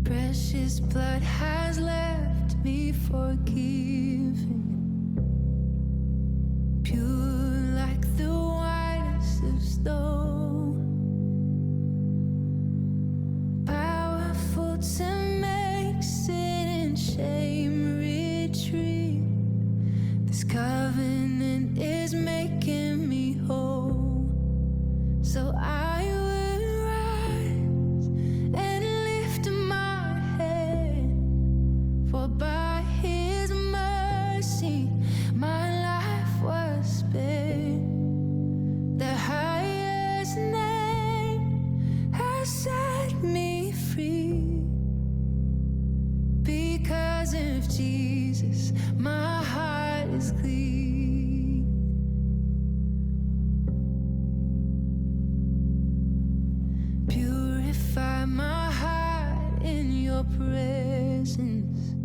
Precious blood has left me forgiven, pure like the whitest of snow, powerful to make sin and shame retreat. This covenant is making me whole, so I will rise and lift my head, for by His mercy my life was spared. The highest name has set me free. Because of Jesus, my heart is clean. Purify my heart in your presence.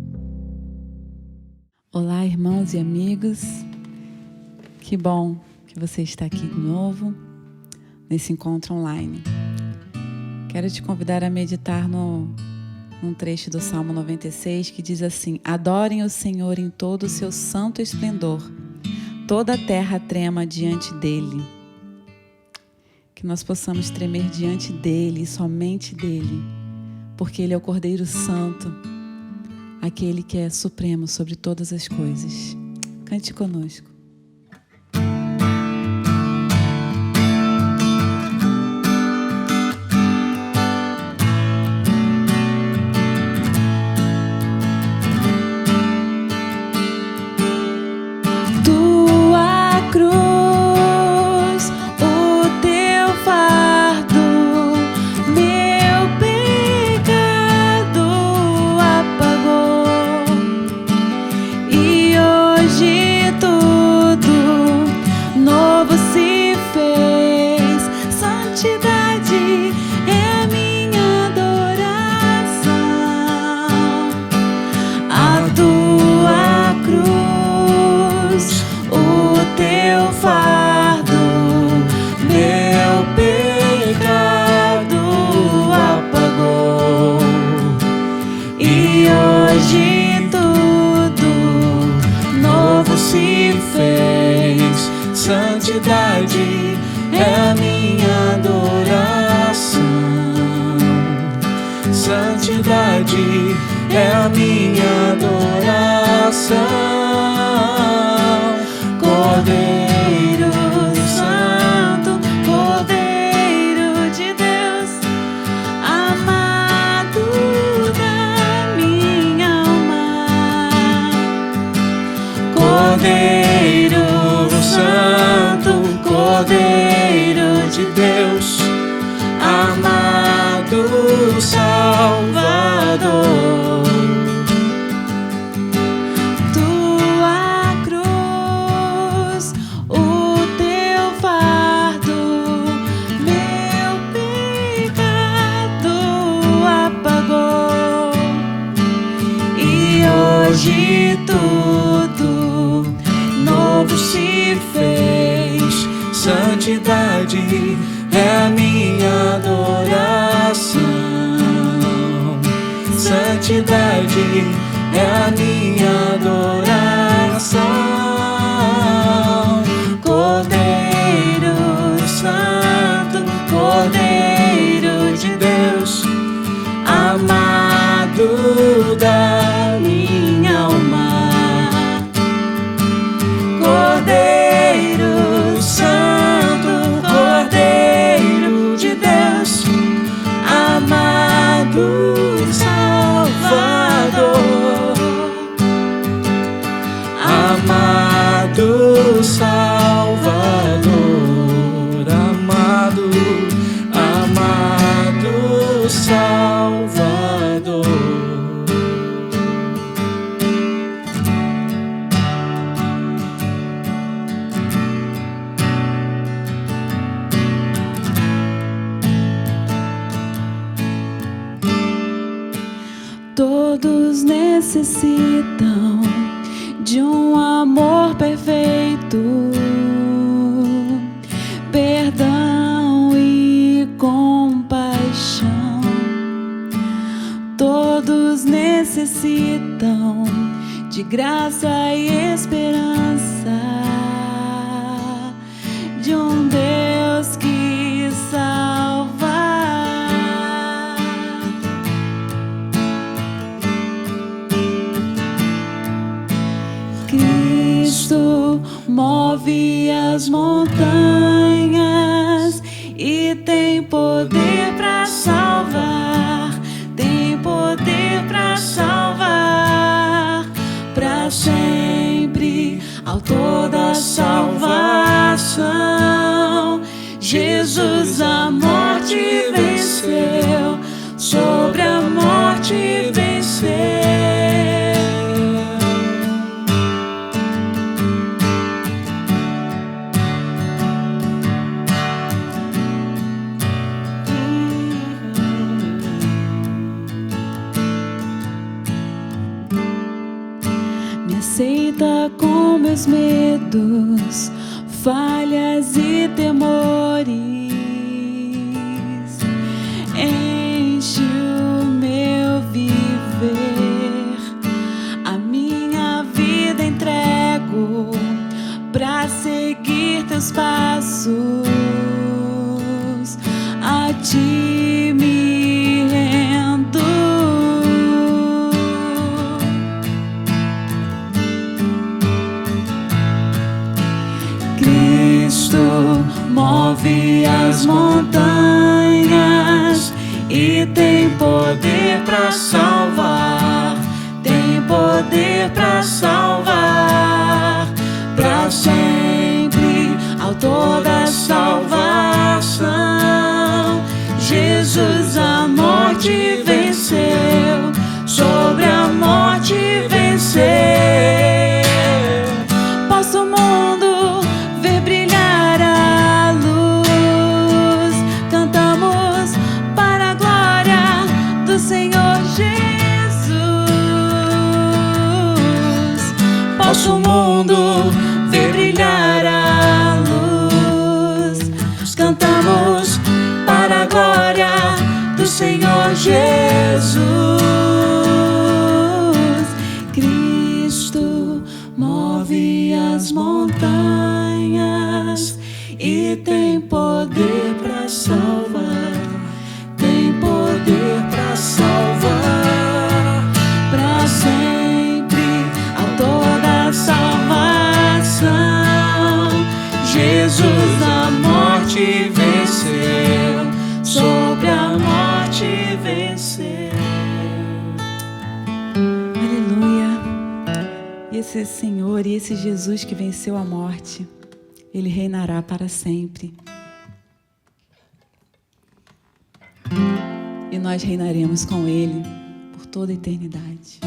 Olá, irmãos e amigos. Que bom que você está aqui de novo nesse encontro online. Quero te convidar a meditar num trecho do Salmo 96 que diz assim: adorem o Senhor em todo o seu santo esplendor, toda a terra trema diante dele. Que nós possamos tremer diante dele, somente dele, porque ele é o Cordeiro Santo, aquele que é supremo sobre todas as coisas. Cante conosco. Santidade é a minha adoração. Santidade é a minha adoração. Cordeiro Santo, Cordeiro de Deus, amado da minha alma. Cordeiro Santo, Cordeiro de Deus, amado Salvador. Tua cruz, o teu fardo, meu pecado apagou. E hoje tudo novo se fez. Santidade é a minha adoração. Santidade é a minha adoração. Cordeiro Santo, Cordeiro de Deus, amado da minha alma. Cordeiro Santo, Cordeiro de Deus, amado Salvador. Amado Salvador, amado, amado Salvador. Todos necessitam de um amor perfeito, perdão e compaixão. Todos Todos necessitam de graça e esperança, de um Deus que salva. Cristo move as montanhas e tem poder para salvar, tem poder para salvar, para sempre, autor da salvação. Jesus a morte venceu, sobre a morte venceu. Aceita com meus medos, falhas e temores. Enche o meu viver, a minha vida entrego pra seguir teus passos. A ti me rendo. Move as montanhas e tem poder para salvar, tem poder para salvar, para sempre, autor da salvação. Jesus a morte venceu, sobre a morte venceu. Posso o mundo ver brilhar a luz, cantamos para a glória do Senhor Jesus. Posso o mundo ver brilhar a luz, cantamos para a glória do Senhor Jesus. Cristo move as montanhas e tem poder para salvar, tem poder para salvar, para sempre, autor da salvação. Jesus a morte venceu, sobre a morte venceu. Aleluia. Esse Senhor e esse Jesus que venceu a morte, Ele reinará para sempre. E nós reinaremos com Ele por toda a eternidade.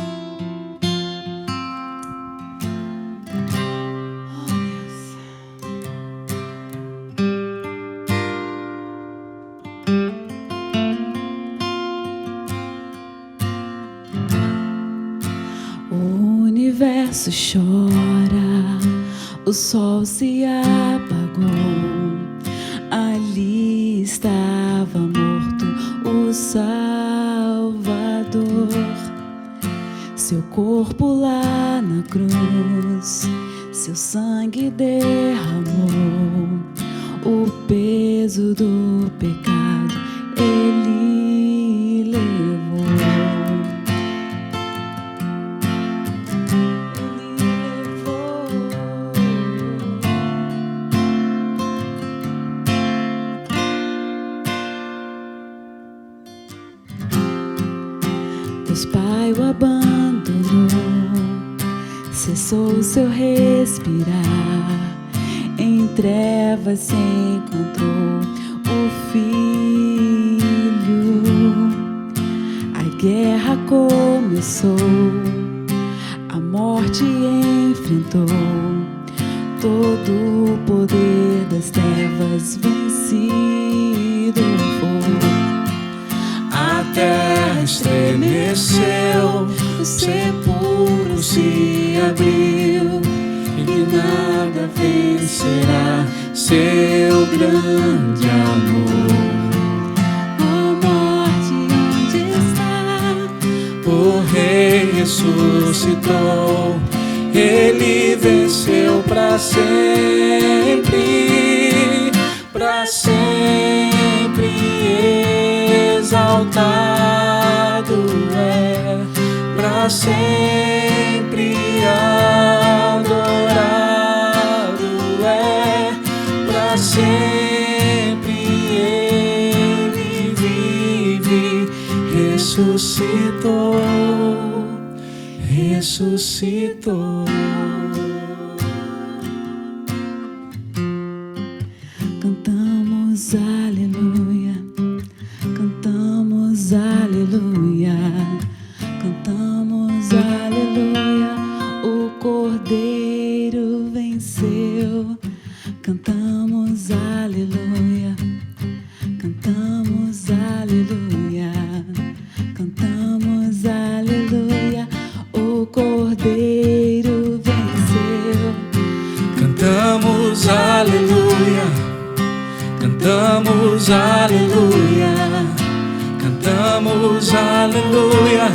Oh, Deus. O universo chora, o sol se apagou, ali estava morto o Salvador. Seu corpo lá na cruz, seu sangue derramou, o peso do pecado Ele levou. Deus Pai o abandonou, cessou seu respirar, em trevas se encontrou o Filho. A guerra começou, a morte enfrentou, todo o poder das trevas vencido foi. A terra estremeceu, o sepulcro se abriu, e nada vencerá seu grande amor. Ó morte, onde está? Por ressuscitou. Ele venceu para sempre exaltado é, para sempre adorado é, para sempre ele vive, ressuscitou. Cantamos aleluia, cantamos aleluia, cantamos aleluia, o Cordeiro venceu. Cantamos aleluia, cantamos aleluia, cantamos aleluia, o Cordeiro venceu. Cantamos aleluia, cantamos aleluia, cantamos aleluia,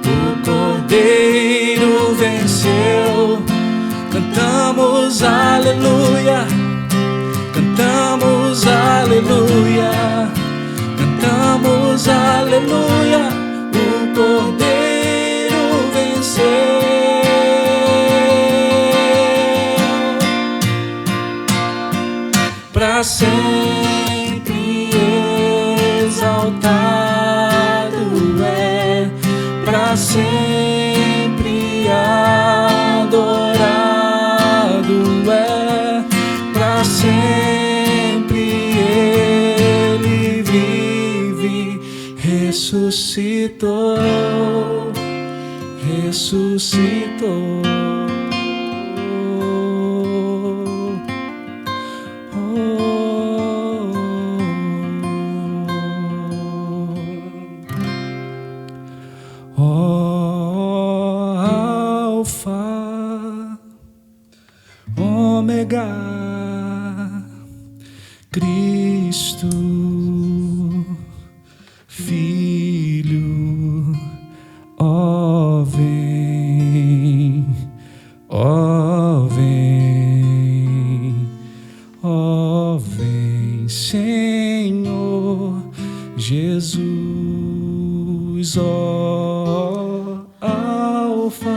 o Cordeiro venceu. Cantamos aleluia, cantamos aleluia, cantamos aleluia, o Cordeiro venceu. Para sempre exaltado é, para sempre adorado é, para sempre ele vive, ressuscitou. Alfa, Ômega, Cristo, Filho, ó vem, Senhor Jesus, ó Alfa,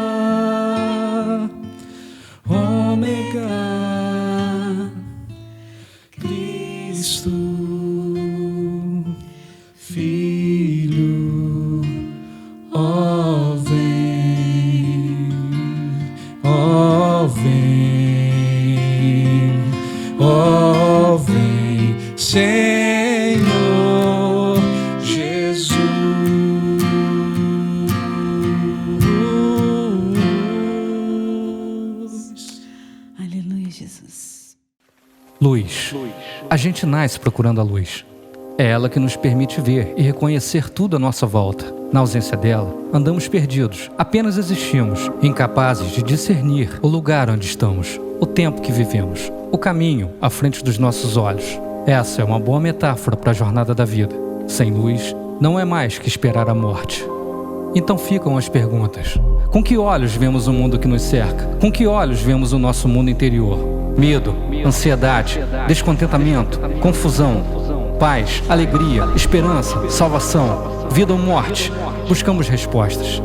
Ômega, Cristo, Filho, ó vem, Senhor Jesus. Aleluia, Jesus. Luz. A gente nasce procurando a luz. É ela que nos permite ver e reconhecer tudo à nossa volta. Na ausência dela, andamos perdidos, apenas existimos, incapazes de discernir o lugar onde estamos, o tempo que vivemos, o caminho à frente dos nossos olhos. Essa é uma boa metáfora para a jornada da vida. Sem luz, não é mais que esperar a morte. Então ficam as perguntas. Com que olhos vemos o mundo que nos cerca? Com que olhos vemos o nosso mundo interior? Medo, ansiedade, descontentamento, confusão, paz, alegria, esperança, salvação, vida ou morte? Buscamos respostas.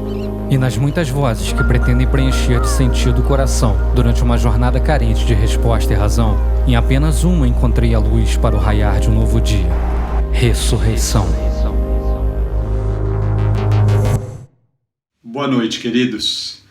E nas muitas vozes que pretendem preencher de sentido o coração durante uma jornada carente de resposta e razão, em apenas uma encontrei a luz para o raiar de um novo dia. Ressurreição. Boa noite, queridos.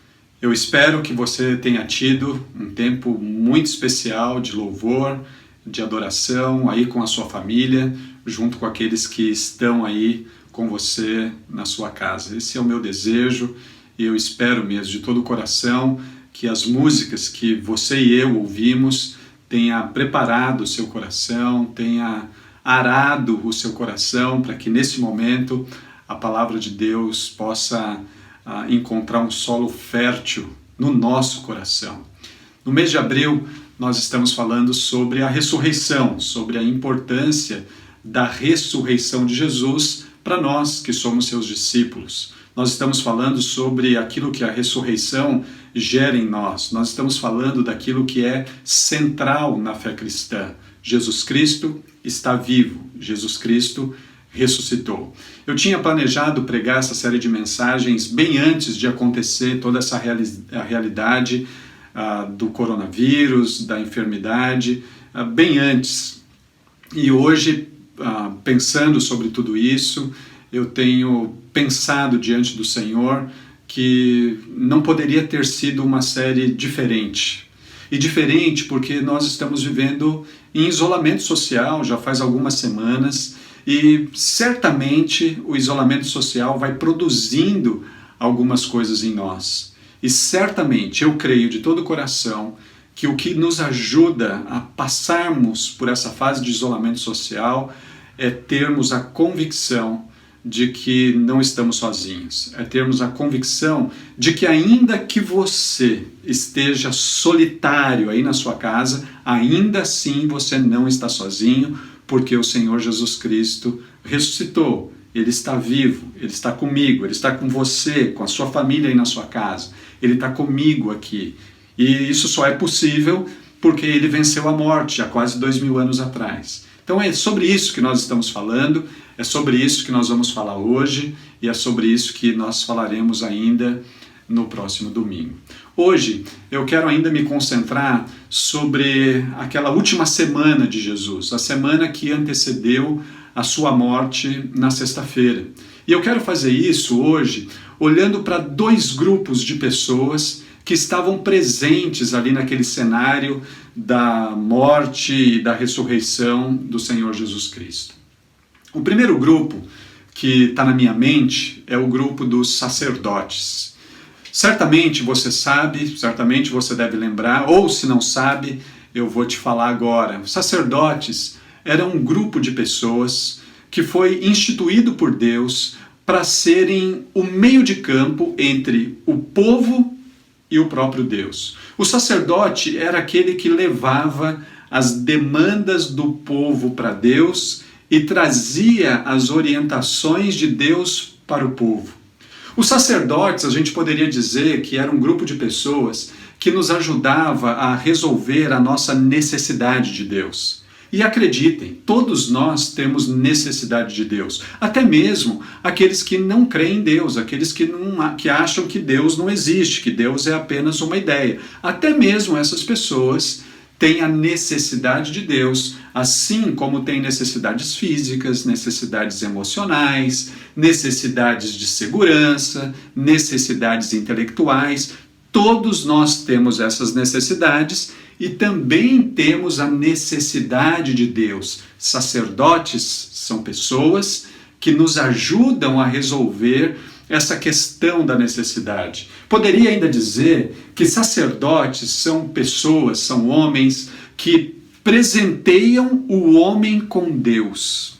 Eu espero que você tenha tido um tempo muito especial de louvor, de adoração aí com a sua família, junto com aqueles que estão aí com você na sua casa. Esse é o meu desejo e eu espero mesmo de todo o coração que as músicas que você e eu ouvimos tenha preparado o seu coração, tenha arado o seu coração para que nesse momento a palavra de Deus possa encontrar um solo fértil no nosso coração. No mês de abril nós estamos falando sobre a ressurreição, sobre a importância da ressurreição de Jesus para nós que somos seus discípulos. Nós estamos falando sobre aquilo que a ressurreição gera em nós. Nós estamos falando daquilo que é central na fé cristã. Jesus Cristo está vivo. Jesus Cristo ressuscitou. Eu tinha planejado pregar essa série de mensagens bem antes de acontecer toda essa realidade do coronavírus, da enfermidade, bem antes. E hoje, pensando sobre tudo isso, eu tenho pensado diante do Senhor que não poderia ter sido uma série diferente. E diferente porque nós estamos vivendo em isolamento social já faz algumas semanas e certamente o isolamento social vai produzindo algumas coisas em nós. E certamente eu creio de todo o coração que o que nos ajuda a passarmos por essa fase de isolamento social é termos a convicção de que não estamos sozinhos, é termos a convicção de que ainda que você esteja solitário aí na sua casa, ainda assim você não está sozinho, porque o Senhor Jesus Cristo ressuscitou, Ele está vivo, Ele está comigo, Ele está com você, com a sua família aí na sua casa, Ele está comigo aqui. E isso só é possível porque Ele venceu a morte há quase 2000 anos atrás. Então é sobre isso que nós estamos falando, é sobre isso que nós vamos falar hoje e é sobre isso que nós falaremos ainda no próximo domingo. Hoje eu quero ainda me concentrar sobre aquela última semana de Jesus, a semana que antecedeu a sua morte na sexta-feira. E eu quero fazer isso hoje olhando para dois grupos de pessoas que estavam presentes ali naquele cenário da morte e da ressurreição do Senhor Jesus Cristo. O primeiro grupo que está na minha mente é o grupo dos sacerdotes. Certamente você sabe, certamente você deve lembrar, ou se não sabe, eu vou te falar agora. Os sacerdotes eram um grupo de pessoas que foi instituído por Deus para serem o meio de campo entre o povo e o próprio Deus. O sacerdote era aquele que levava as demandas do povo para Deus e trazia as orientações de Deus para o povo. Os sacerdotes, a gente poderia dizer que era um grupo de pessoas que nos ajudava a resolver a nossa necessidade de Deus. E acreditem, todos nós temos necessidade de Deus, até mesmo aqueles que não creem em Deus, aqueles que acham que Deus não existe, que Deus é apenas uma ideia. Até mesmo essas pessoas têm a necessidade de Deus, assim como têm necessidades físicas, necessidades emocionais, necessidades de segurança, necessidades intelectuais. Todos nós temos essas necessidades e também temos a necessidade de Deus. Sacerdotes são pessoas que nos ajudam a resolver essa questão da necessidade. Poderia ainda dizer que sacerdotes são pessoas, são homens que presenteiam o homem com Deus.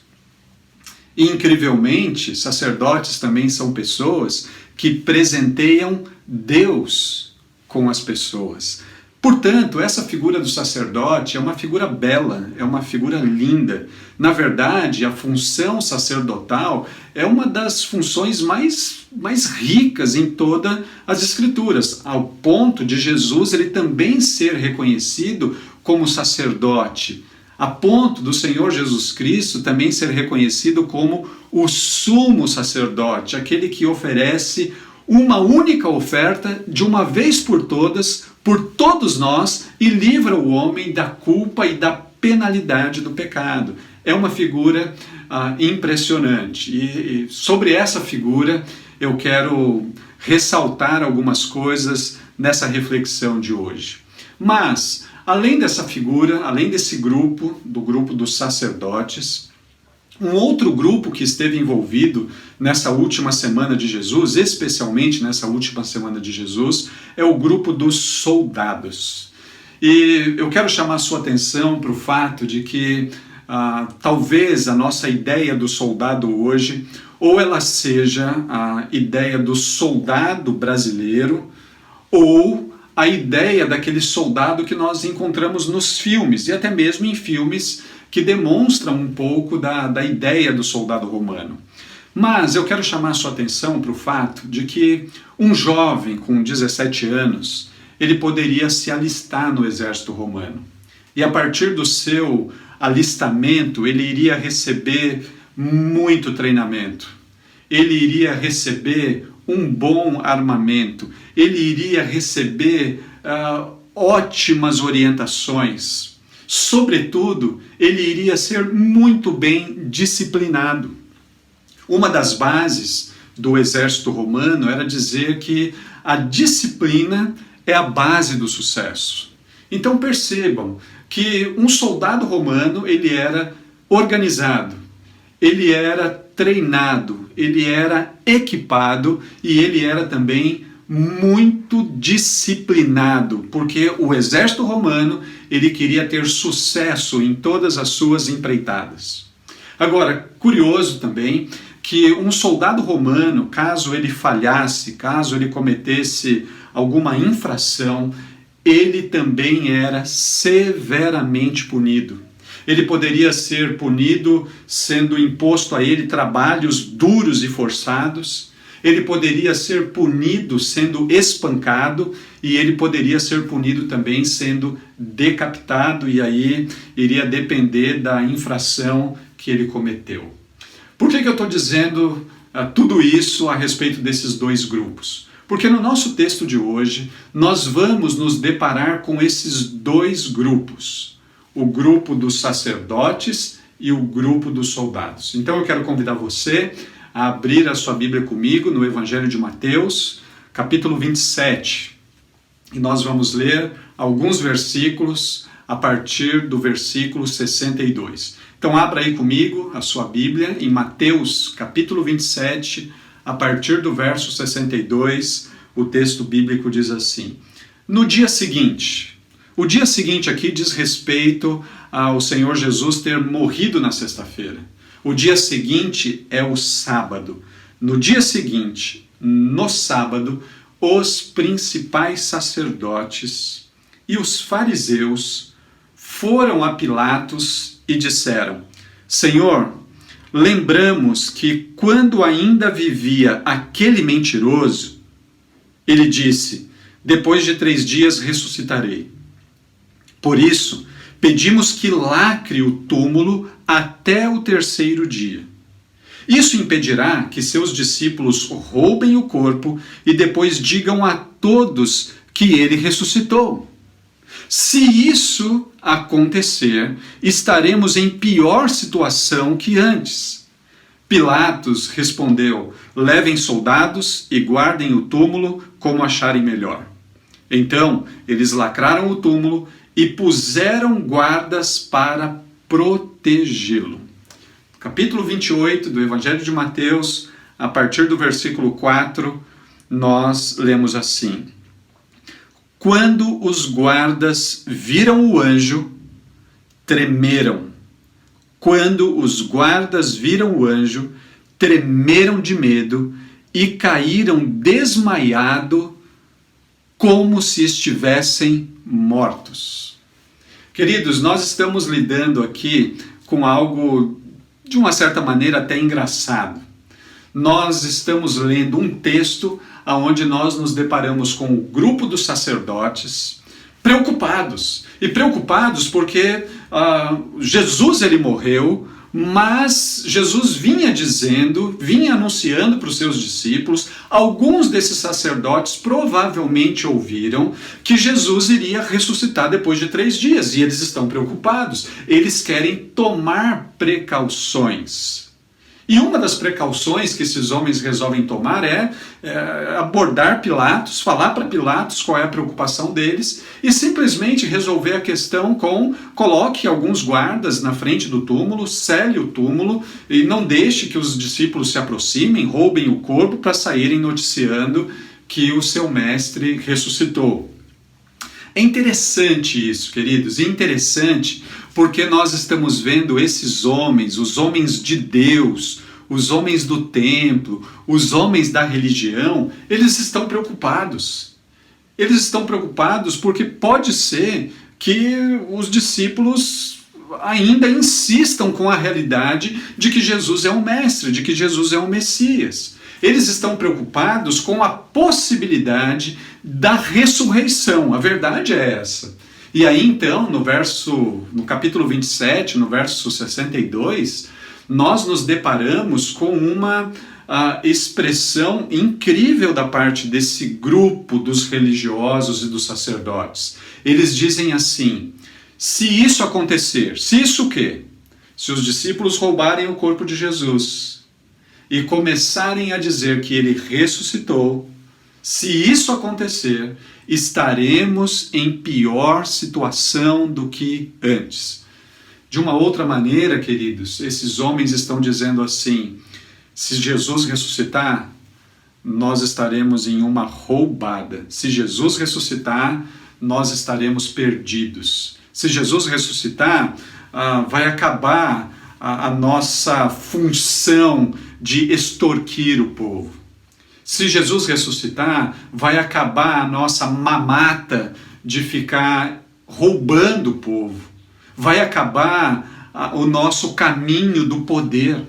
E, incrivelmente, sacerdotes também são pessoas que presenteiam Deus com as pessoas. Portanto, essa figura do sacerdote é uma figura bela, é uma figura linda. Na verdade, a função sacerdotal é uma das funções mais ricas em todas as Escrituras, ao ponto de Jesus ele também ser reconhecido como sacerdote, a ponto do Senhor Jesus Cristo também ser reconhecido como o sumo sacerdote, aquele que oferece uma única oferta de uma vez por todas, por todos nós, e livra o homem da culpa e da penalidade do pecado. É uma figura impressionante. E sobre essa figura eu quero ressaltar algumas coisas nessa reflexão de hoje. Mas, além dessa figura, além desse grupo, do grupo dos sacerdotes, um outro grupo que esteve envolvido nessa última semana de Jesus, especialmente nessa última semana de Jesus, é o grupo dos soldados. E eu quero chamar a sua atenção para o fato de que talvez a nossa ideia do soldado hoje, ou ela seja a ideia do soldado brasileiro, ou a ideia daquele soldado que nós encontramos nos filmes, e até mesmo em filmes que demonstram um pouco da ideia do soldado romano. Mas eu quero chamar a sua atenção para o fato de que um jovem com 17 anos, ele poderia se alistar no exército romano. E a partir do seu alistamento, ele iria receber muito treinamento. Ele iria receber um bom armamento. Ele iria receber ótimas orientações. Sobretudo, ele iria ser muito bem disciplinado. Uma das bases do exército romano era dizer que a disciplina é a base do sucesso. Então percebam que um soldado romano, ele era organizado, ele era treinado, ele era equipado e ele era também muito disciplinado, porque o exército romano, ele queria ter sucesso em todas as suas empreitadas. Agora, curioso também que um soldado romano, caso ele falhasse, caso ele cometesse alguma infração, ele também era severamente punido. Ele poderia ser punido sendo imposto a ele trabalhos duros e forçados, ele poderia ser punido sendo espancado e ele poderia ser punido também sendo decapitado, e aí iria depender da infração que ele cometeu. Por que eu estou dizendo tudo isso a respeito desses dois grupos? Porque no nosso texto de hoje, nós vamos nos deparar com esses dois grupos. O grupo dos sacerdotes e o grupo dos soldados. Então eu quero convidar você a abrir a sua Bíblia comigo no Evangelho de Mateus, capítulo 27. E nós vamos ler alguns versículos a partir do versículo 62. Então abra aí comigo a sua Bíblia em Mateus, capítulo 27, a partir do verso 62, o texto bíblico diz assim: no dia seguinte, o dia seguinte aqui diz respeito ao Senhor Jesus ter morrido na sexta-feira. O dia seguinte é o sábado. No dia seguinte, no sábado, os principais sacerdotes e os fariseus foram a Pilatos e disseram: Senhor, lembramos que quando ainda vivia aquele mentiroso, ele disse: depois de 3 dias ressuscitarei. Por isso, pedimos que lacre o túmulo até o 3º dia. Isso impedirá que seus discípulos roubem o corpo e depois digam a todos que ele ressuscitou. Se isso acontecer, estaremos em pior situação que antes. Pilatos respondeu: levem soldados e guardem o túmulo como acharem melhor. Então, eles lacraram o túmulo e puseram guardas para protegê-lo. Capítulo 28 do Evangelho de Mateus, a partir do versículo 4, nós lemos assim: quando os guardas viram o anjo, tremeram. Quando os guardas viram o anjo, tremeram de medo e caíram desmaiados como se estivessem mortos. Queridos, nós estamos lidando aqui com algo, de uma certa maneira, até engraçado. Nós estamos lendo um texto onde nós nos deparamos com o grupo dos sacerdotes preocupados. E preocupados porque Jesus ele morreu, mas Jesus vinha anunciando para os seus discípulos. Alguns desses sacerdotes provavelmente ouviram que Jesus iria ressuscitar depois de 3 dias, e eles estão preocupados. Eles querem tomar precauções. E uma das precauções que esses homens resolvem tomar é abordar Pilatos, falar para Pilatos qual é a preocupação deles e simplesmente resolver a questão com: coloque alguns guardas na frente do túmulo, cele o túmulo e não deixe que os discípulos se aproximem, roubem o corpo para saírem noticiando que o seu mestre ressuscitou. É interessante isso, queridos, e interessante porque nós estamos vendo esses homens, os homens de Deus, os homens do templo, os homens da religião, eles estão preocupados. Eles estão preocupados porque pode ser que os discípulos ainda insistam com a realidade de que Jesus é um mestre, de que Jesus é um Messias. Eles estão preocupados com a possibilidade da ressurreição. A verdade é essa. E aí então, no capítulo 27, no verso 62, nós nos deparamos com uma expressão incrível da parte desse grupo dos religiosos e dos sacerdotes. Eles dizem assim: se isso acontecer, se isso o quê? Se os discípulos roubarem o corpo de Jesus e começarem a dizer que ele ressuscitou, se isso acontecer, estaremos em pior situação do que antes. De uma outra maneira, queridos, esses homens estão dizendo assim: se Jesus ressuscitar, nós estaremos em uma roubada. Se Jesus ressuscitar, nós estaremos perdidos. Se Jesus ressuscitar, vai acabar a nossa função de extorquir o povo. Se Jesus ressuscitar, vai acabar a nossa mamata de ficar roubando o povo. Vai acabar o nosso caminho do poder.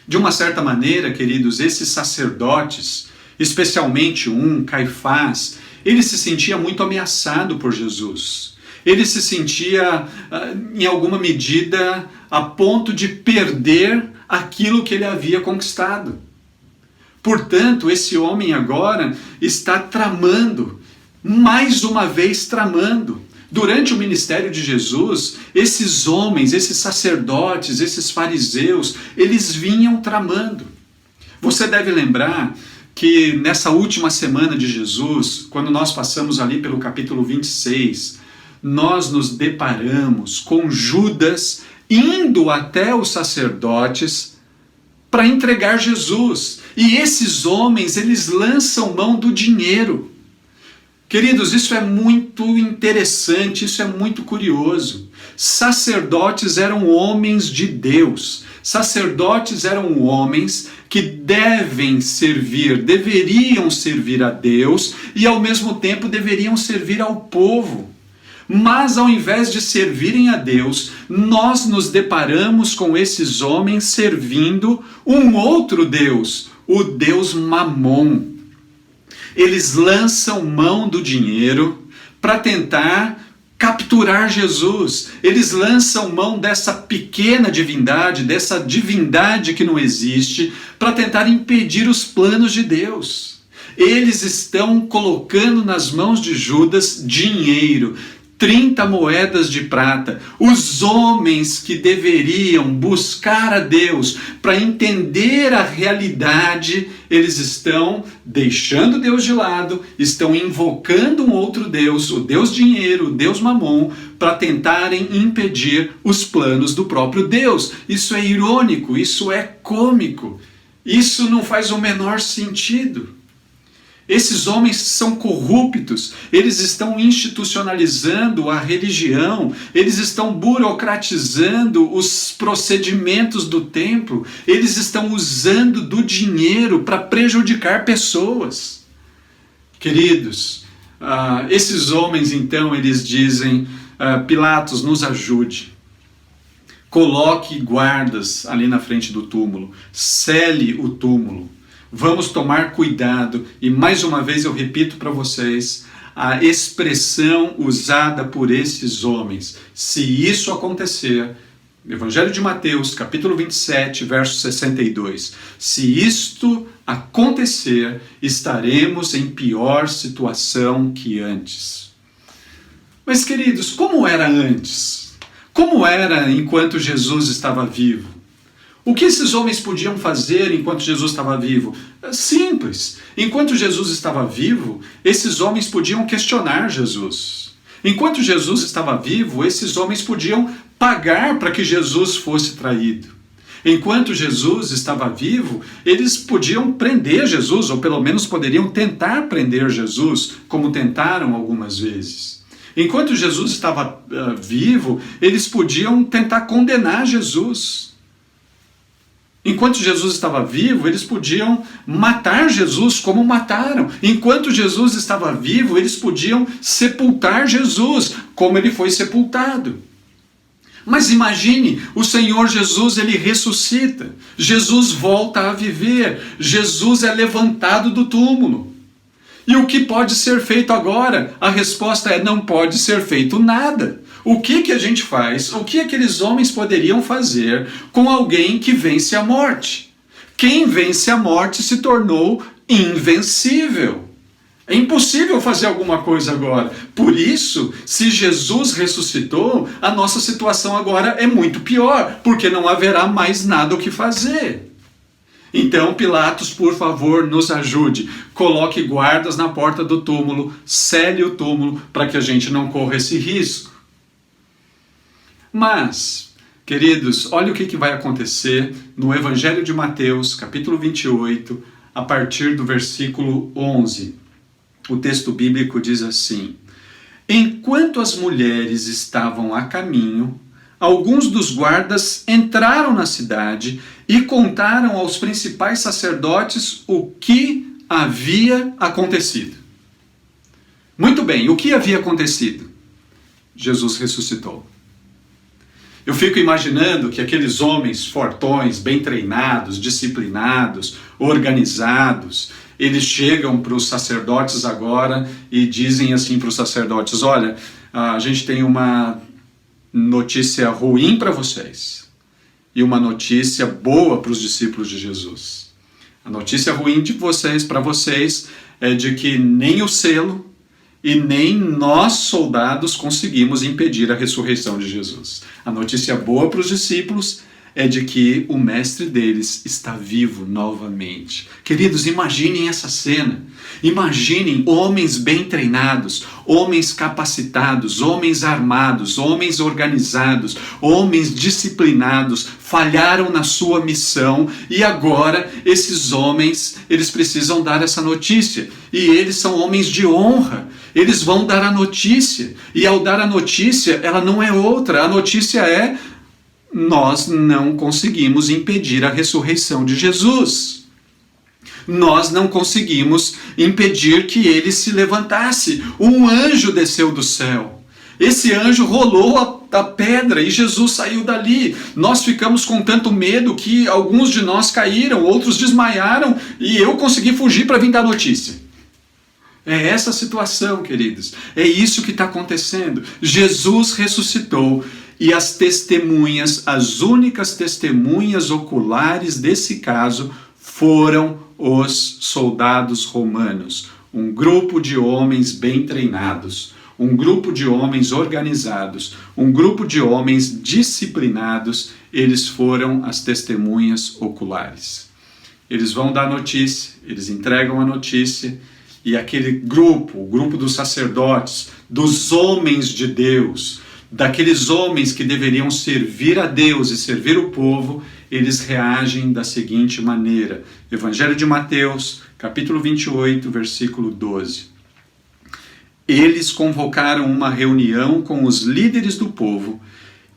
De uma certa maneira, queridos, esses sacerdotes, especialmente Caifás, ele se sentia muito ameaçado por Jesus. Ele se sentia, em alguma medida, a ponto de perder aquilo que ele havia conquistado. Portanto, esse homem agora está tramando, mais uma vez tramando. Durante o ministério de Jesus, esses homens, esses sacerdotes, esses fariseus, eles vinham tramando. Você deve lembrar que nessa última semana de Jesus, quando nós passamos ali pelo capítulo 26, nós nos deparamos com Judas indo até os sacerdotes para entregar Jesus. E esses homens, eles lançam mão do dinheiro. Queridos, isso é muito interessante, isso é muito curioso. Sacerdotes eram homens de Deus. Sacerdotes eram homens que deveriam servir a Deus e ao mesmo tempo deveriam servir ao povo. Mas ao invés de servirem a Deus, nós nos deparamos com esses homens servindo um outro Deus, o Deus Mamon. Eles lançam mão do dinheiro para tentar capturar Jesus. Eles lançam mão dessa pequena divindade, dessa divindade que não existe, para tentar impedir os planos de Deus. Eles estão colocando nas mãos de Judas dinheiro, 30 moedas de prata. Os homens que deveriam buscar a Deus para entender a realidade, eles estão deixando Deus de lado, estão invocando um outro Deus, o Deus dinheiro, o Deus Mamon, para tentarem impedir os planos do próprio Deus. Isso é irônico, isso é cômico, isso não faz o menor sentido. Esses homens são corruptos, eles estão institucionalizando a religião, eles estão burocratizando os procedimentos do templo, eles estão usando do dinheiro para prejudicar pessoas. Queridos, esses homens então, eles dizem, Pilatos, nos ajude. Coloque guardas ali na frente do túmulo, cele o túmulo. Vamos tomar cuidado, e mais uma vez eu repito para vocês, a expressão usada por esses homens, se isso acontecer, Evangelho de Mateus, capítulo 27, verso 62, se isto acontecer, estaremos em pior situação que antes. Mas queridos, como era antes? Como era enquanto Jesus estava vivo? O que esses homens podiam fazer enquanto Jesus estava vivo? Simples. Enquanto Jesus estava vivo, esses homens podiam questionar Jesus. Enquanto Jesus estava vivo, esses homens podiam pagar para que Jesus fosse traído. Enquanto Jesus estava vivo, eles podiam prender Jesus, ou pelo menos poderiam tentar prender Jesus, como tentaram algumas vezes. Enquanto Jesus estava vivo, eles podiam tentar condenar Jesus. Enquanto Jesus estava vivo, eles podiam matar Jesus como mataram. Enquanto Jesus estava vivo, eles podiam sepultar Jesus como ele foi sepultado. Mas imagine, o Senhor Jesus, ele ressuscita. Jesus volta a viver. Jesus é levantado do túmulo. E o que pode ser feito agora? A resposta é: não pode ser feito nada. O que a gente faz? O que aqueles homens poderiam fazer com alguém que vence a morte? Quem vence a morte se tornou invencível. É impossível fazer alguma coisa agora. Por isso, se Jesus ressuscitou, a nossa situação agora é muito pior, porque não haverá mais nada o que fazer. Então, Pilatos, por favor, nos ajude. Coloque guardas na porta do túmulo, cele o túmulo, para que a gente não corra esse risco. Mas, queridos, olha o que vai acontecer no Evangelho de Mateus, capítulo 28, a partir do versículo 11. O texto bíblico diz assim: enquanto as mulheres estavam a caminho, alguns dos guardas entraram na cidade e contaram aos principais sacerdotes o que havia acontecido. Muito bem, o que havia acontecido? Jesus ressuscitou. Eu fico imaginando que aqueles homens fortões, bem treinados, disciplinados, organizados, eles chegam para os sacerdotes agora e dizem assim para os sacerdotes: olha, a gente tem uma notícia ruim para vocês e uma notícia boa para os discípulos de Jesus. A notícia ruim de vocês, para vocês, é de que nem o selo e nem nós, soldados, conseguimos impedir a ressurreição de Jesus. A notícia boa para os discípulos é de que o mestre deles está vivo novamente. Queridos, imaginem essa cena. Imaginem homens bem treinados, homens capacitados, homens armados, homens organizados, homens disciplinados, falharam na sua missão e agora esses homens, eles precisam dar essa notícia. E eles são homens de honra. Eles vão dar a notícia. E ao dar a notícia, ela não é outra. A notícia é: nós não conseguimos impedir a ressurreição de Jesus. Nós não conseguimos impedir que ele se levantasse. Um anjo desceu do céu. Esse anjo rolou a pedra e Jesus saiu dali. Nós ficamos com tanto medo que alguns de nós caíram, outros desmaiaram e eu consegui fugir para vir dar notícia. É essa a situação, queridos. É isso que está acontecendo. Jesus ressuscitou. E as testemunhas, as únicas testemunhas oculares desse caso foram os soldados romanos. Um grupo de homens bem treinados, um grupo de homens organizados, um grupo de homens disciplinados, eles foram as testemunhas oculares. Eles vão dar notícia, eles entregam a notícia, e aquele grupo, o grupo dos sacerdotes, dos homens de Deus, daqueles homens que deveriam servir a Deus e servir o povo, eles reagem da seguinte maneira. Evangelho de Mateus, capítulo 28, versículo 12. Eles convocaram uma reunião com os líderes do povo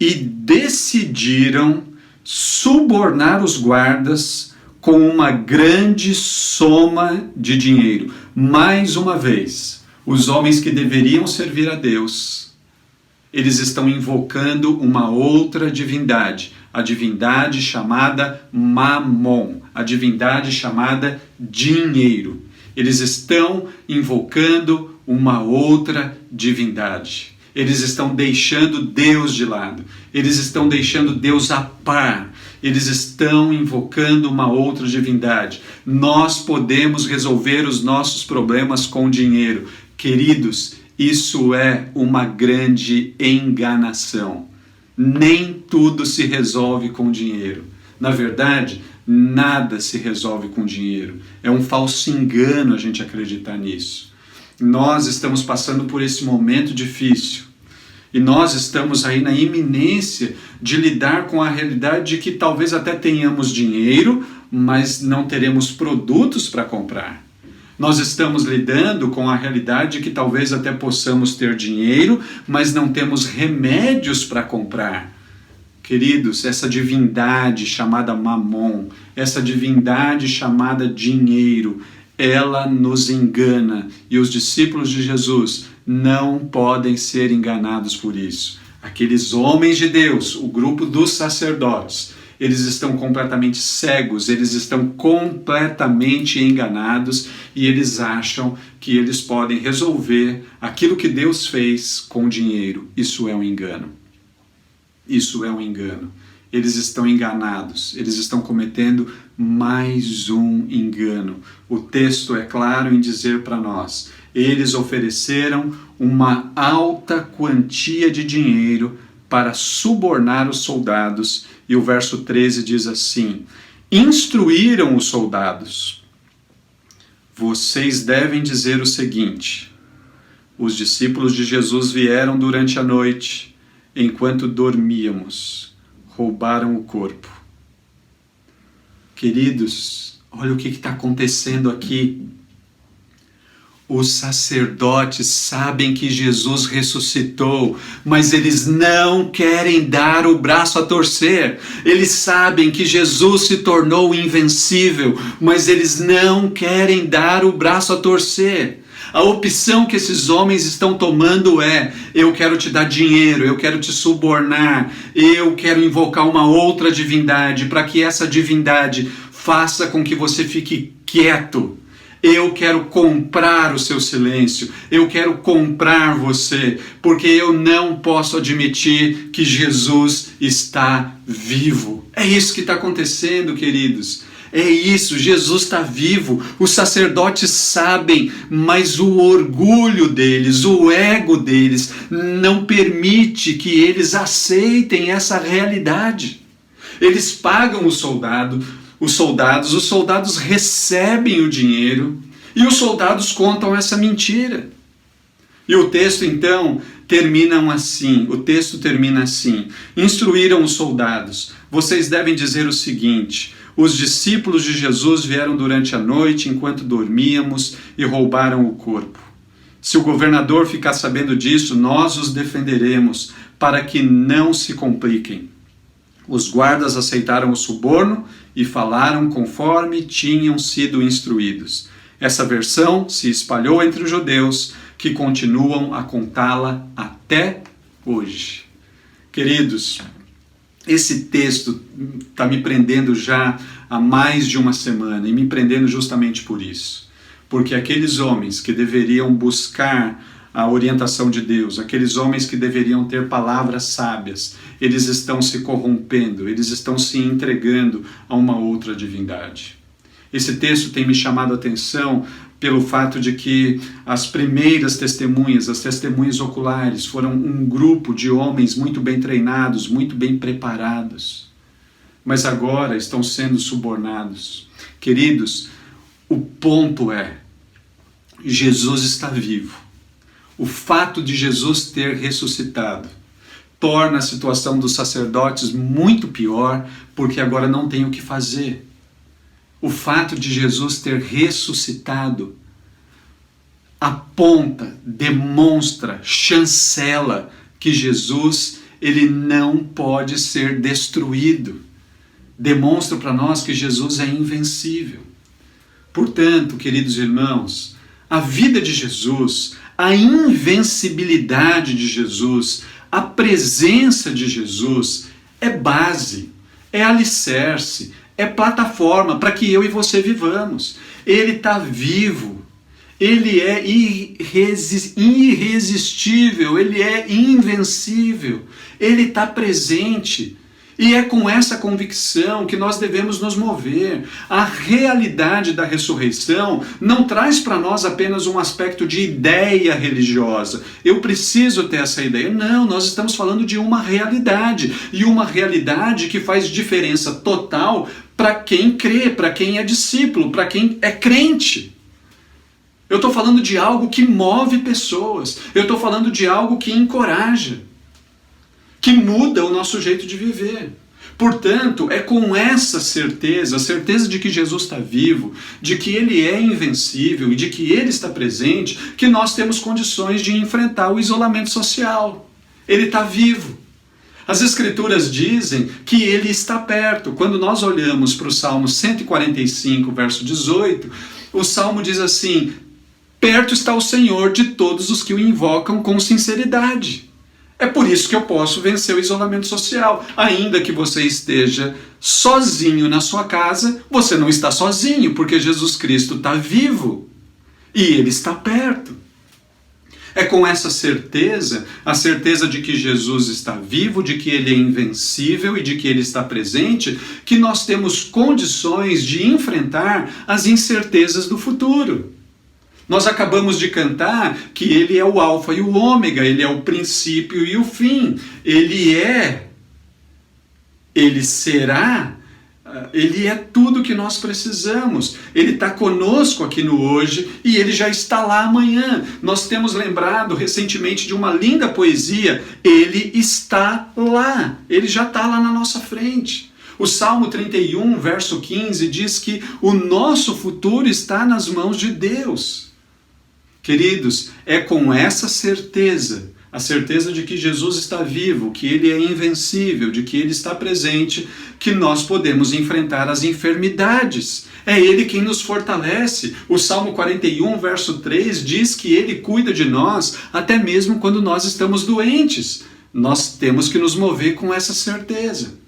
e decidiram subornar os guardas com uma grande soma de dinheiro. Mais uma vez, os homens que deveriam servir a Deus, eles estão invocando uma outra divindade, a divindade chamada Mamon, a divindade chamada dinheiro. Eles estão invocando uma outra divindade. Eles estão deixando Deus de lado. Eles estão deixando Deus a par. Eles estão invocando uma outra divindade. Nós podemos resolver os nossos problemas com dinheiro. Queridos, isso é uma grande enganação. Nem tudo se resolve com dinheiro. Na verdade, nada se resolve com dinheiro. É um falso engano a gente acreditar nisso. Nós estamos passando por esse momento difícil. E nós estamos aí na iminência de lidar com a realidade de que talvez até tenhamos dinheiro, mas não teremos produtos para comprar. Nós estamos lidando com a realidade de que talvez até possamos ter dinheiro, mas não temos remédios para comprar. Queridos, essa divindade chamada Mamon, essa divindade chamada dinheiro, ela nos engana. E os discípulos de Jesus não podem ser enganados por isso. Aqueles homens de Deus, o grupo dos sacerdotes, eles estão completamente cegos, eles estão completamente enganados e eles acham que eles podem resolver aquilo que Deus fez com dinheiro. Isso é um engano. Isso é um engano. Eles estão enganados, eles estão cometendo mais um engano. O texto é claro em dizer para nós: eles ofereceram uma alta quantia de dinheiro para subornar os soldados. E o verso 13 diz assim: instruíram os soldados. Vocês devem dizer o seguinte: os discípulos de Jesus vieram durante a noite, enquanto dormíamos, roubaram o corpo. Queridos, olha o que está acontecendo aqui. Os sacerdotes sabem que Jesus ressuscitou, mas eles não querem dar o braço a torcer. Eles sabem que Jesus se tornou invencível, mas eles não querem dar o braço a torcer. A opção que esses homens estão tomando é: eu quero te dar dinheiro, eu quero te subornar, eu quero invocar uma outra divindade para que essa divindade faça com que você fique quieto. Eu quero comprar o seu silêncio, eu quero comprar você, porque eu não posso admitir que Jesus está vivo. É isso que está acontecendo, queridos. É isso, Jesus está vivo. Os sacerdotes sabem, mas o orgulho deles, o ego deles, não permite que eles aceitem essa realidade. Eles pagam os soldados recebem o dinheiro e os soldados contam essa mentira. E o texto então termina assim: instruíram os soldados. Vocês devem dizer o seguinte: os discípulos de Jesus vieram durante a noite enquanto dormíamos e roubaram o corpo. Se o governador ficar sabendo disso, nós os defenderemos para que não se compliquem. Os guardas aceitaram o suborno e falaram conforme tinham sido instruídos. Essa versão se espalhou entre os judeus, que continuam a contá-la até hoje. Queridos, esse texto está me prendendo já há mais de uma semana, e me prendendo justamente por isso. Porque aqueles homens que deveriam buscar a orientação de Deus, aqueles homens que deveriam ter palavras sábias, eles estão se corrompendo, eles estão se entregando a uma outra divindade. Esse texto tem me chamado a atenção pelo fato de que as primeiras testemunhas, as testemunhas oculares, foram um grupo de homens muito bem treinados, muito bem preparados, mas agora estão sendo subornados. Queridos, o ponto é: Jesus está vivo. O fato de Jesus ter ressuscitado torna a situação dos sacerdotes muito pior, porque agora não tem o que fazer. O fato de Jesus ter ressuscitado aponta, demonstra, chancela que Jesus, ele não pode ser destruído. Demonstra para nós que Jesus é invencível. Portanto, queridos irmãos, a vida de Jesus, a invencibilidade de Jesus, a presença de Jesus é base, é alicerce, é plataforma para que eu e você vivamos. Ele está vivo, ele é irresistível, ele é invencível, ele está presente. E é com essa convicção que nós devemos nos mover. A realidade da ressurreição não traz para nós apenas um aspecto de ideia religiosa. Eu preciso ter essa ideia. Não, nós estamos falando de uma realidade. E uma realidade que faz diferença total para quem crê, para quem é discípulo, para quem é crente. Eu estou falando de algo que move pessoas. Eu estou falando de algo que encoraja, que muda o nosso jeito de viver. Portanto, é com essa certeza, a certeza de que Jesus está vivo, de que Ele é invencível e de que Ele está presente, que nós temos condições de enfrentar o isolamento social. Ele está vivo. As Escrituras dizem que Ele está perto. Quando nós olhamos para o Salmo 145, verso 18, o Salmo diz assim: perto está o Senhor de todos os que o invocam com sinceridade. É por isso que eu posso vencer o isolamento social. Ainda que você esteja sozinho na sua casa, você não está sozinho, porque Jesus Cristo está vivo e Ele está perto. É com essa certeza, a certeza de que Jesus está vivo, de que Ele é invencível e de que Ele está presente, que nós temos condições de enfrentar as incertezas do futuro. Nós acabamos de cantar que Ele é o alfa e o ômega, Ele é o princípio e o fim. Ele será, Ele é tudo que nós precisamos. Ele está conosco aqui no hoje e Ele já está lá amanhã. Nós temos lembrado recentemente de uma linda poesia, Ele está lá, Ele já está lá na nossa frente. O Salmo 31, verso 15, diz que o nosso futuro está nas mãos de Deus. Queridos, é com essa certeza, a certeza de que Jesus está vivo, que Ele é invencível, de que Ele está presente, que nós podemos enfrentar as enfermidades. É Ele quem nos fortalece. O Salmo 41, verso 3, diz que Ele cuida de nós até mesmo quando nós estamos doentes. Nós temos que nos mover com essa certeza.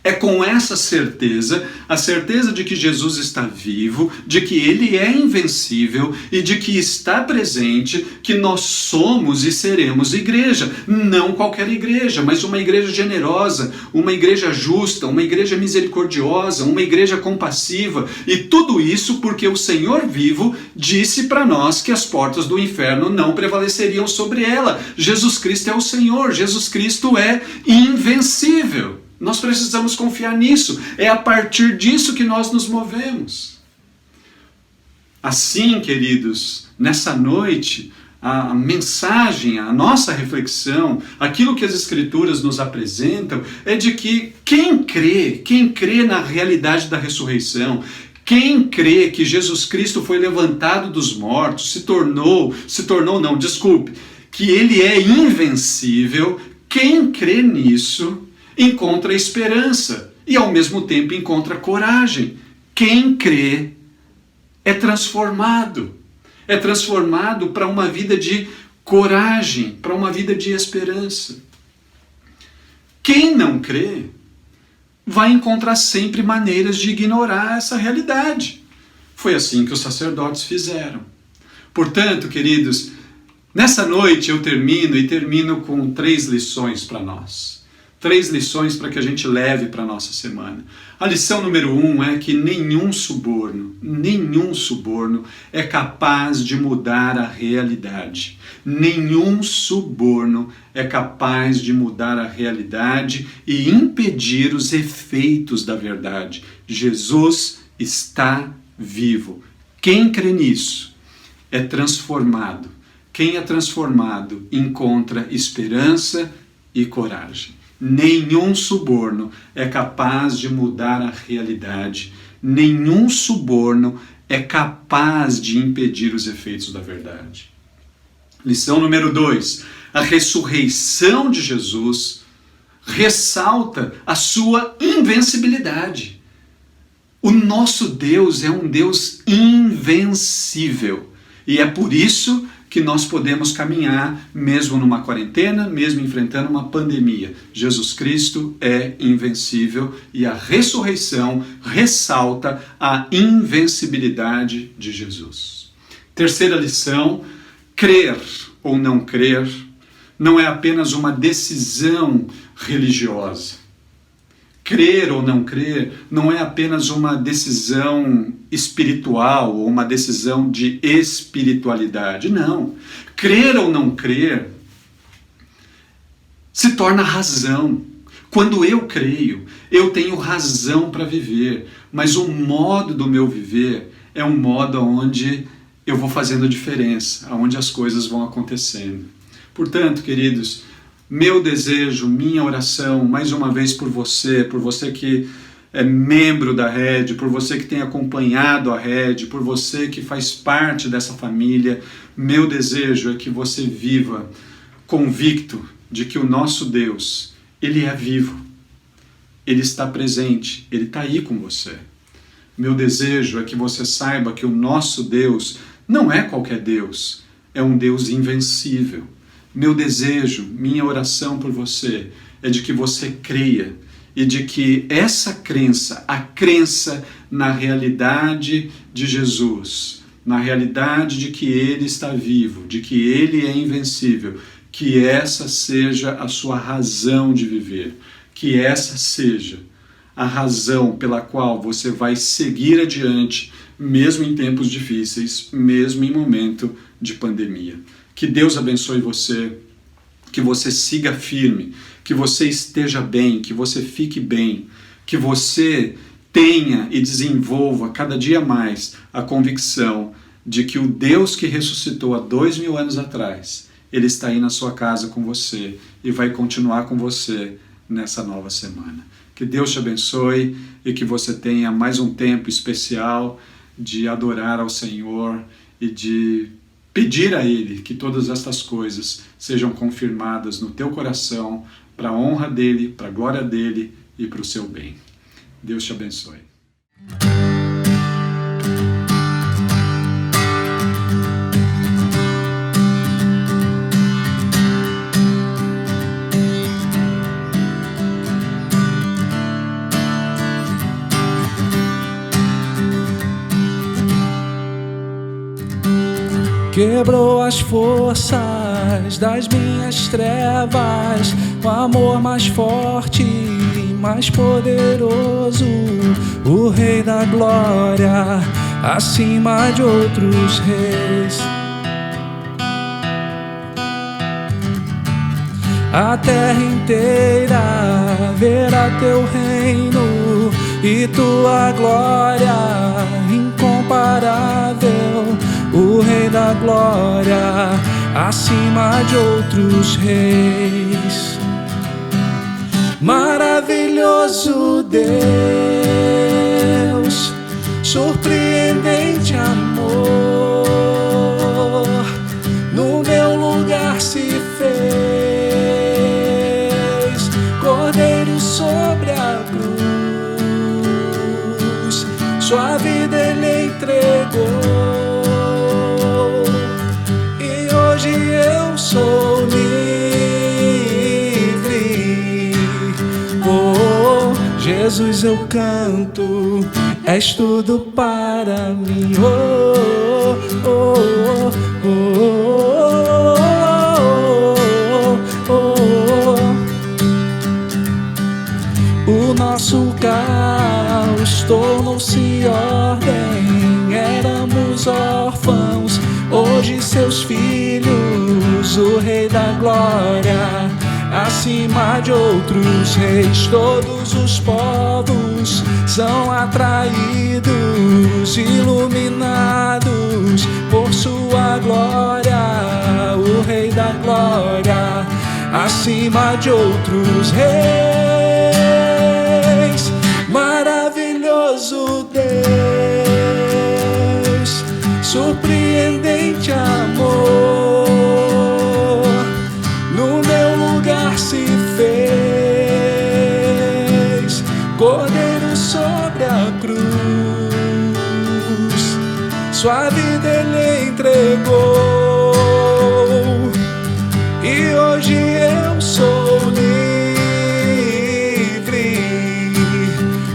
É com essa certeza, a certeza de que Jesus está vivo, de que Ele é invencível e de que está presente, que nós somos e seremos igreja. Não qualquer igreja, mas uma igreja generosa, uma igreja justa, uma igreja misericordiosa, uma igreja compassiva. E tudo isso porque o Senhor vivo disse para nós que as portas do inferno não prevaleceriam sobre ela. Jesus Cristo é o Senhor, Jesus Cristo é invencível. Nós precisamos confiar nisso. É a partir disso que nós nos movemos. Assim, queridos, nessa noite, a mensagem, a nossa reflexão, aquilo que as Escrituras nos apresentam, é de que quem crê na realidade da ressurreição, quem crê que Jesus Cristo foi levantado dos mortos, que Ele é invencível, quem crê nisso encontra esperança e ao mesmo tempo encontra coragem. Quem crê é transformado para uma vida de coragem, para uma vida de esperança. Quem não crê vai encontrar sempre maneiras de ignorar essa realidade. Foi assim que os sacerdotes fizeram. Portanto, queridos, nessa noite eu termino com 3 lições para nós. 3 lições para que a gente leve para a nossa semana. A lição número 1 é que nenhum suborno é capaz de mudar a realidade. Nenhum suborno é capaz de mudar a realidade e impedir os efeitos da verdade. Jesus está vivo. Quem crê nisso é transformado. Quem é transformado encontra esperança e coragem. Nenhum suborno é capaz de mudar a realidade. Nenhum suborno é capaz de impedir os efeitos da verdade. Lição número 2. A ressurreição de Jesus ressalta a sua invencibilidade. O nosso Deus é um Deus invencível. E é por isso que nós podemos caminhar mesmo numa quarentena, mesmo enfrentando uma pandemia. Jesus Cristo é invencível e a ressurreição ressalta a invencibilidade de Jesus. Terceira lição, crer ou não crer não é apenas uma decisão religiosa. Crer ou não crer não é apenas uma decisão espiritual ou uma decisão de espiritualidade. Não. Crer ou não crer se torna razão. Quando eu creio, eu tenho razão para viver, mas o modo do meu viver é um modo onde eu vou fazendo diferença, onde as coisas vão acontecendo. Portanto, queridos, meu desejo, minha oração, mais uma vez por você que é membro da Rede, por você que tem acompanhado a Rede, por você que faz parte dessa família, meu desejo é que você viva convicto de que o nosso Deus, Ele é vivo, Ele está presente, Ele está aí com você. Meu desejo é que você saiba que o nosso Deus não é qualquer Deus, é um Deus invencível. Meu desejo, minha oração por você é de que você creia e de que essa crença, a crença na realidade de Jesus, na realidade de que Ele está vivo, de que Ele é invencível, que essa seja a sua razão de viver, que essa seja a razão pela qual você vai seguir adiante, mesmo em tempos difíceis, mesmo em momento de pandemia. Que Deus abençoe você, que você siga firme, que você esteja bem, que você fique bem, que você tenha e desenvolva cada dia mais a convicção de que o Deus que ressuscitou há 2000 anos atrás, Ele está aí na sua casa com você e vai continuar com você nessa nova semana. Que Deus te abençoe e que você tenha mais um tempo especial de adorar ao Senhor e de pedir a Ele que todas estas coisas sejam confirmadas no teu coração para a honra dEle, para a glória dEle e para o seu bem. Deus te abençoe. Quebrou as forças das minhas trevas, o amor mais forte e mais poderoso, o Rei da Glória, acima de outros reis. A terra inteira verá teu reino e tua glória incomparável, o Rei da Glória, acima de outros reis. Maravilhoso Deus, surpreendente amor, no meu lugar se fez, Cordeiro sobre a cruz, sua vida Ele entregou. Eu sou livre, oh, Jesus eu canto, és tudo para mim, oh, oh, oh, oh, oh, oh. O nosso caos tornou-se ordem, éramos órfãos, hoje seus filhos, o Rei da Glória, acima de outros reis. Todos os povos são atraídos, iluminados por sua glória, o Rei da Glória, acima de outros reis. Maravilhoso Deus, surpreendente amor, no meu lugar se fez, Cordeiro sobre a cruz, sua vida Ele entregou, e hoje eu sou livre,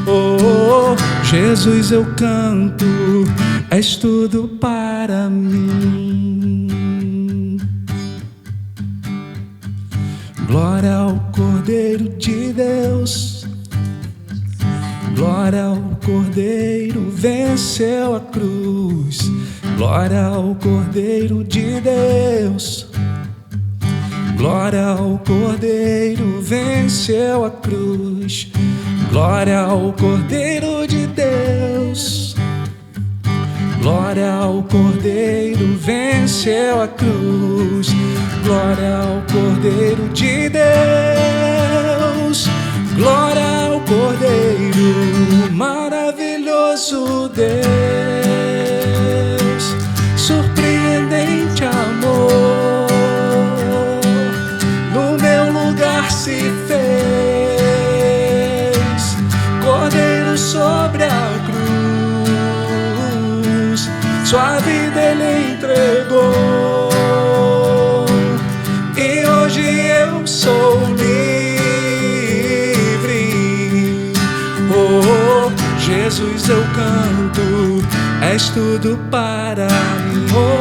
oh, Jesus eu canto, és tudo para mim. Glória ao Cordeiro de Deus, glória ao Cordeiro, venceu a cruz. Glória ao Cordeiro de Deus, glória ao Cordeiro, venceu a cruz. Glória ao Cordeiro de Deus, glória ao Cordeiro, venceu a cruz. Glória ao Cordeiro de Deus, glória ao Cordeiro, maravilhoso Deus, surpreendente amor, no meu lugar se fez, Cordeiro sobre a cruz, sua vida Ele entregou, e és tudo para mim. Oh,